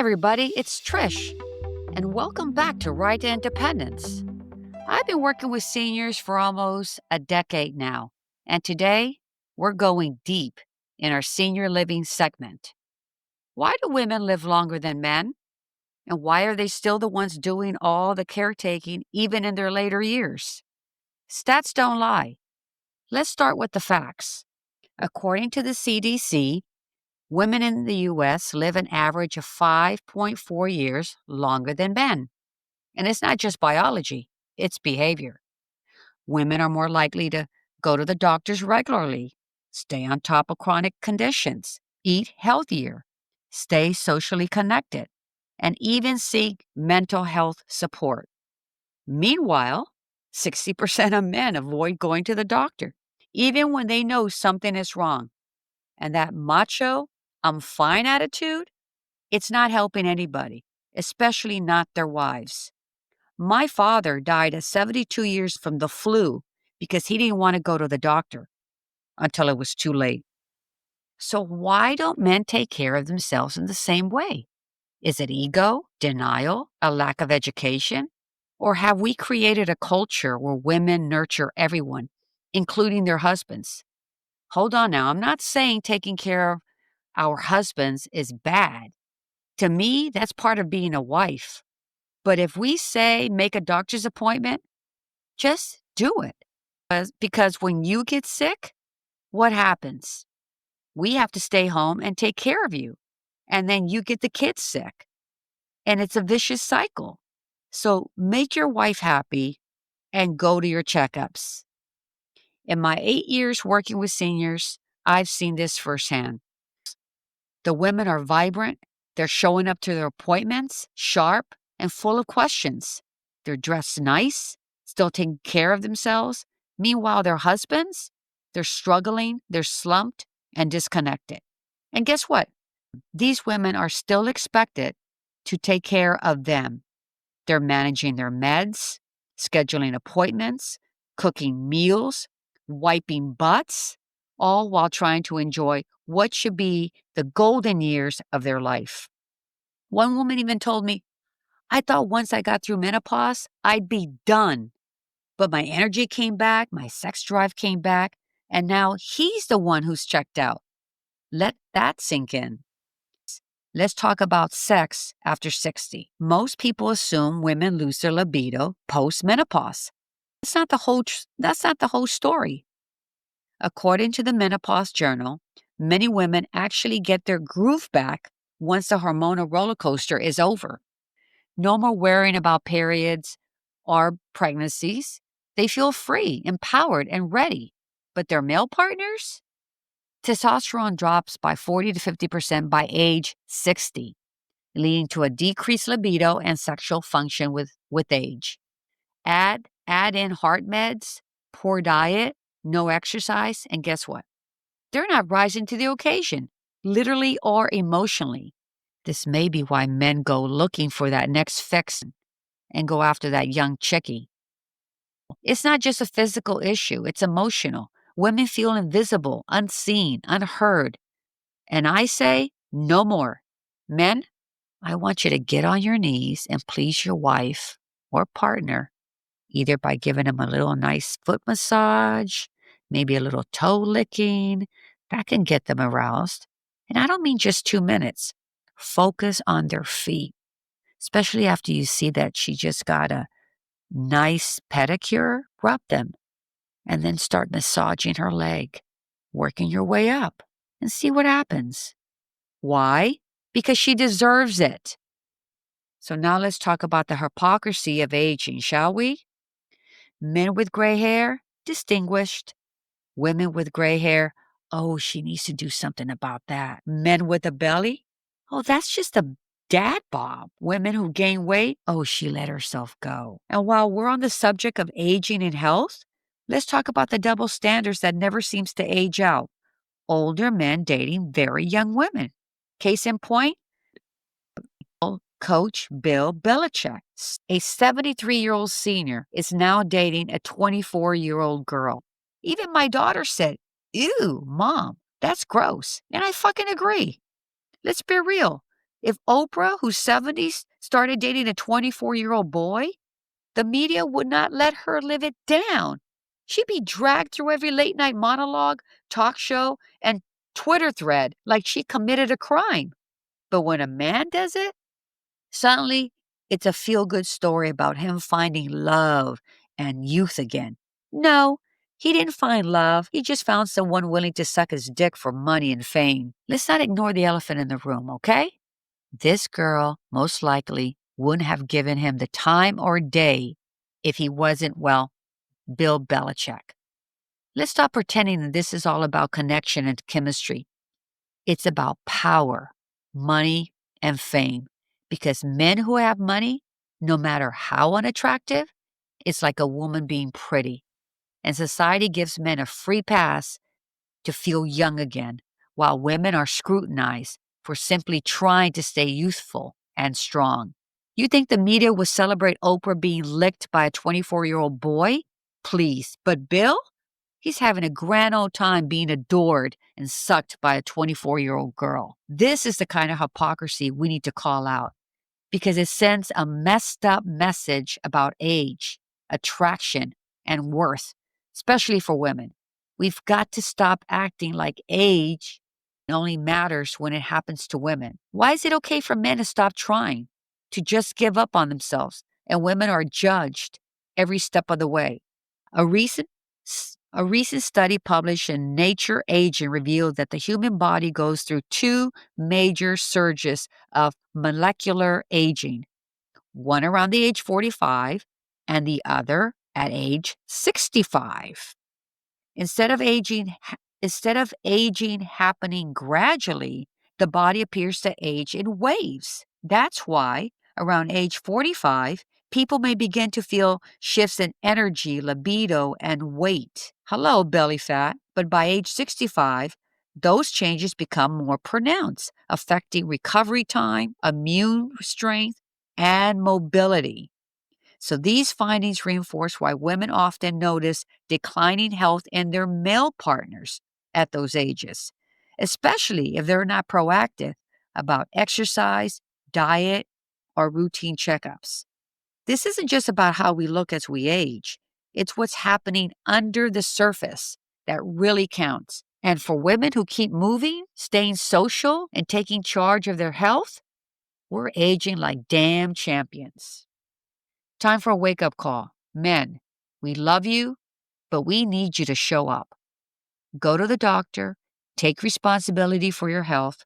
everybody, it's Trish, and welcome back to Right to Independence. I've been working with seniors for almost a decade now, and today we're going deep in our senior living segment. Why do women live longer than men? And why are they still the ones doing all the caretaking even in their later years? Stats don't lie. Let's start with the facts. According to the CDC, women in the U.S. live an average of 5.4 years longer than men. And it's not just biology, it's behavior. Women are more likely to go to the doctors regularly, stay on top of chronic conditions, eat healthier, stay socially connected, and even seek mental health support. Meanwhile, 60% of men avoid going to the doctor, even when they know something is wrong. And that macho, I'm fine attitude, it's not helping anybody, especially not their wives. My father died at 72 years from the flu because he didn't want to go to the doctor until it was too late. So why don't men take care of themselves in the same way? Is it ego, denial, a lack of education? Or have we created a culture where women nurture everyone, including their husbands? Hold on now, I'm not saying taking care of our husbands is bad. To me, that's part of being a wife. But if we say make a doctor's appointment, just do it. Because when you get sick, what happens? We have to stay home and take care of you. And then you get the kids sick. And it's a vicious cycle. So make your wife happy and go to your checkups. In my 8 years working with seniors, I've seen this firsthand. The women are vibrant. They're showing up to their appointments, sharp and full of questions. They're dressed nice, still taking care of themselves. Meanwhile, their husbands, they're struggling, they're slumped and disconnected. And guess what? These women are still expected to take care of them. They're managing their meds, scheduling appointments, cooking meals, wiping butts, all while trying to enjoy what should be the golden years of their life. One woman even told me, I thought once I got through menopause, I'd be done. But my energy came back, my sex drive came back, and now he's the one who's checked out. Let that sink in. Let's talk about sex after 60. Most people assume women lose their libido post-menopause. That's not the whole story. According to the Menopause Journal, many women actually get their groove back once the hormonal roller coaster is over. No more worrying about periods or pregnancies. They feel free, empowered, and ready. But their male partners? Testosterone drops by 40 to 50% by age 60, leading to a decreased libido and sexual function with age. Add in heart meds, poor diet, no exercise, and guess what? They're not rising to the occasion, literally or emotionally. This may be why men go looking for that next fix and go after that young chickie. It's not just a physical issue, it's emotional. Women feel invisible, unseen, unheard. And I say, no more. Men, I want you to get on your knees and please your wife or partner, either by giving them a little nice foot massage, maybe a little toe licking. That can get them aroused. And I don't mean just 2 minutes. Focus on their feet, especially after you see that she just got a nice pedicure. Rub them and then start massaging her leg, working your way up and see what happens. Why? Because she deserves it. So now let's talk about the hypocrisy of aging, shall we? Men with gray hair, distinguished. Women with gray hair, oh, she needs to do something about that. Men with a belly, oh, that's just a dad bod. Women who gain weight, oh, she let herself go. And while we're on the subject of aging and health, let's talk about the double standards that never seems to age out. Older men dating very young women. Case in point, Coach Bill Belichick, a 73-year-old senior, is now dating a 24-year-old girl. Even my daughter said, ew, Mom, that's gross. And I fucking agree. Let's be real. If Oprah, who's 70, started dating a 24-year-old boy, the media would not let her live it down. She'd be dragged through every late night monologue, talk show, and Twitter thread like she committed a crime. But when a man does it, suddenly it's a feel-good story about him finding love and youth again. No, he didn't find love. He just found someone willing to suck his dick for money and fame. Let's not ignore the elephant in the room, okay? This girl most likely wouldn't have given him the time or day if he wasn't, well, Bill Belichick. Let's stop pretending that this is all about connection and chemistry. It's about power, money, and fame. Because men who have money, no matter how unattractive, it's like a woman being pretty. And society gives men a free pass to feel young again, while women are scrutinized for simply trying to stay youthful and strong. You think the media would celebrate Oprah being licked by a 24-year-old boy? Please. But Bill? He's having a grand old time being adored and sucked by a 24-year-old girl. This is the kind of hypocrisy we need to call out because it sends a messed up message about age, attraction, and worth, especially for women. We've got to stop acting like age only matters when it happens to women. Why is it okay for men to stop trying, to just give up on themselves, and women are judged every step of the way? A recent study published in Nature Aging revealed that the human body goes through two major surges of molecular aging, one around the age 45 and the other at age 65. Instead of aging happening gradually, the body appears to age in waves. That's why around age 45, people may begin to feel shifts in energy, libido, and weight. Hello, belly fat. But by age 65, those changes become more pronounced, affecting recovery time, immune strength, and mobility. So these findings reinforce why women often notice declining health in their male partners at those ages, especially if they're not proactive about exercise, diet, or routine checkups. This isn't just about how we look as we age. It's what's happening under the surface that really counts. And for women who keep moving, staying social, and taking charge of their health, we're aging like damn champions. Time for a wake-up call. Men, we love you, but we need you to show up. Go to the doctor, take responsibility for your health,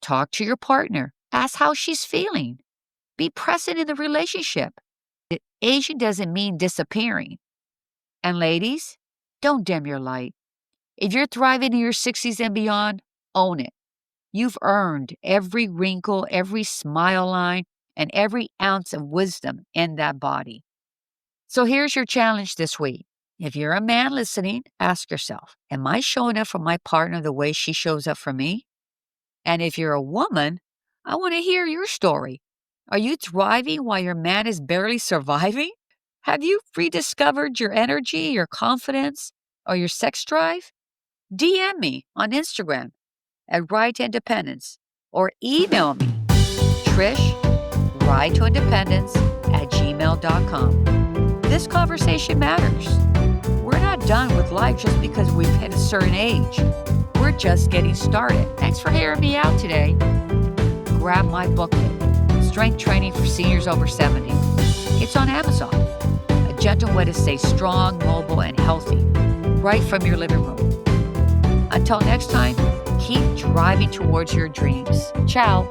talk to your partner, ask how she's feeling. Be present in the relationship. Aging doesn't mean disappearing. And ladies, don't dim your light. If you're thriving in your 60s and beyond, own it. You've earned every wrinkle, every smile line, and every ounce of wisdom in that body. So here's your challenge this week. If you're a man listening, ask yourself, am I showing up for my partner the way she shows up for me? And if you're a woman, I want to hear your story. Are you thriving while your man is barely surviving? Have you rediscovered your energy, your confidence, or your sex drive? DM me on Instagram at Ride to Independence or email me, Trish, ridetoindependence@gmail.com. This conversation matters. We're not done with life just because we've hit a certain age. We're just getting started. Thanks for hearing me out today. Grab my booklet, Strength Training for Seniors Over 70. It's on Amazon. A gentle way to stay strong, mobile, and healthy, right from your living room. Until next time, keep driving towards your dreams. Ciao.